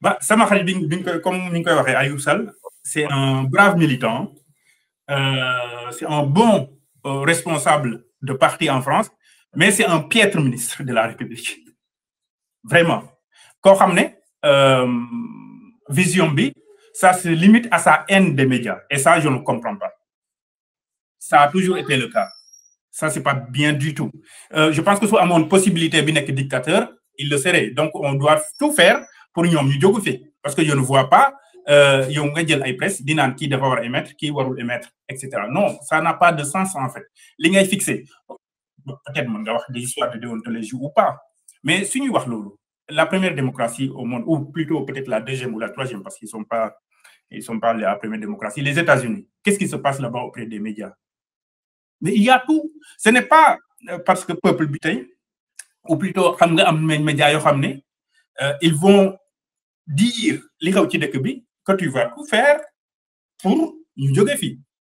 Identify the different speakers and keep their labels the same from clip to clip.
Speaker 1: Bah, sama xarit comme ni ñu koy waxee Aliou Sall, c'est un brave militant, c'est un bon responsable de parti en France, mais c'est un piètre ministre de la République. Vraiment. Koo xam ne vision bi, ça se limite à sa haine des médias. Et ça, je ne comprends pas. Ça a toujours été le cas. Ça, c'est pas bien du tout. Je pense que si on a une possibilité de dictateur, il le serait. Donc, on doit tout faire pour nous faire. Parce que je ne vois pas, il y a une presse, qui devrait émettre, qui doit émettre, etc. Non, ça n'a pas de sens, en fait. Ligne est fixée. Peut-être qu'on va des histoires de déontologie ou pas. Mais si nous voyons la première démocratie au monde, ou plutôt peut-être la deuxième ou la troisième, parce qu'ils ne sont pas la première démocratie, les États-Unis, qu'est-ce qui se passe là-bas auprès des médias? Mais il y a tout. Ce n'est pas parce que le peuple butin, ou plutôt, médias, ils vont dire que tu vas tout faire pour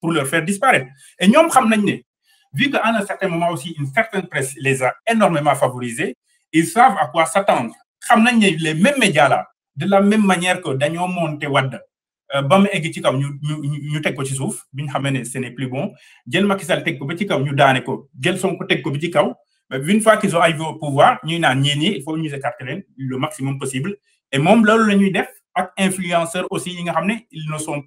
Speaker 1: leur faire disparaître. Et nous, vu qu'à un certain moment aussi, une certaine presse les a énormément favorisés, ils savent à quoi s'attendre. Les mêmes médias là, de la même manière que Daniel Monte Wad, bam egg ci kaw ñu tek ko ci suuf biñ xamé né ce n'est plus bon jël Macky Sall tek ko ba ci kaw ñu daane ko jël Sonko tek ko bi ci kaw une fois qu'ils ont arrivé au pouvoir ñuy naan ñi il faut ñu écarter leen le maximum possible et mom lolu lañuy def ak influenceurs aussi yi nga xamné ils ne sont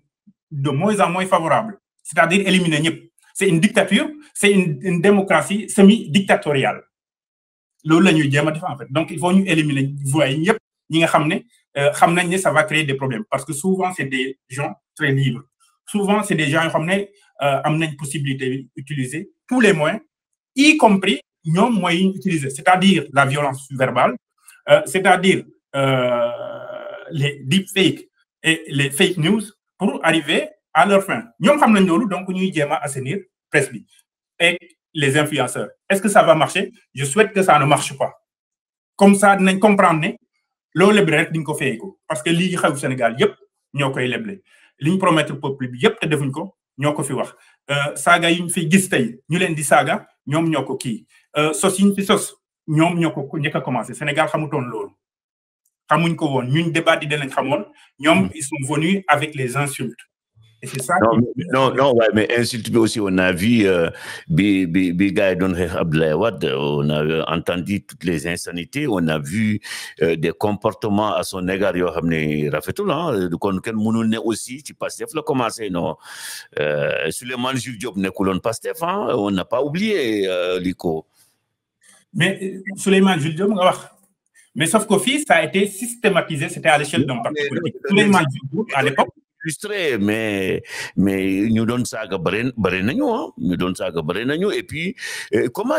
Speaker 1: de moins en moins favorables, c'est-à-dire éliminer ñep. C'est une dictature, c'est une démocratie semi-dictatoriale. Lolu lañuy jëma def en fait. Donc il faut ñu éliminer voix ñep ñi nga xamné ça va créer des problèmes parce que souvent c'est des gens très libres. Souvent c'est des gens qui ont une possibilité d'utiliser tous les moyens, y compris les moyens utilisés, c'est-à-dire la violence verbale, c'est-à-dire les deepfakes et les fake news pour arriver à leur fin. Nous savons donc nous devons assainir presse et les influenceurs. Est-ce que ça va marcher? Je souhaite que ça ne marche pas. Comme ça, nous comprenons. Loolu leble rek diñ ko fay ko parce que li xew Sénégal yépp ñokoy leble liñ promettre peuple bi yépp te defuñ ko ñoko fi wax saga yiñ fi gis tay ñu leen di saga ñom ñoko ki sos yiñ fi sos ñom ñoko ñeka commencer Sénégal xamuton loolu xamuñ ko won ñun débat di dinañ xamone ñom ils sont venus avec les insultes. Et c'est ça
Speaker 2: non, ouais, mais insulte aussi, on a vu on a entendu toutes les insanités, on a vu des comportements à son égard, aussi, tu Pastef le commencé, non. Souleymane Jules Diop n'est coulon Pastef, on n'a pas oublié, Lico.
Speaker 1: Mais Souleymane Jules Diop, mais sauf qu'au fils, ça a été systématisé, c'était à l'échelle d'un parti politique. Souleymane Jules Diop, à l'époque,
Speaker 2: illustré, mais nous donnons ça à nous et puis comment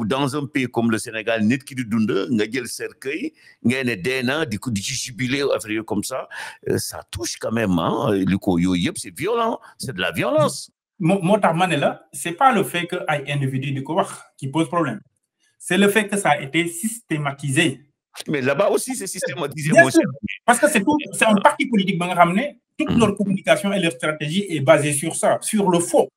Speaker 2: dans un pays comme le Sénégal nit ki di dund nga jël cercueil nga né déna di jubilé afrique comme ça touche quand même c'est violent, c'est de la violence.
Speaker 1: Motax mané la c'est pas le fait que ay individu di ko wax qui pose problème, c'est le fait que ça a été systématisé.
Speaker 2: Mais là-bas aussi, c'est systématisé.
Speaker 1: Parce que c'est un parti politique, toute leur communication et leur stratégie est basée sur ça, sur le faux.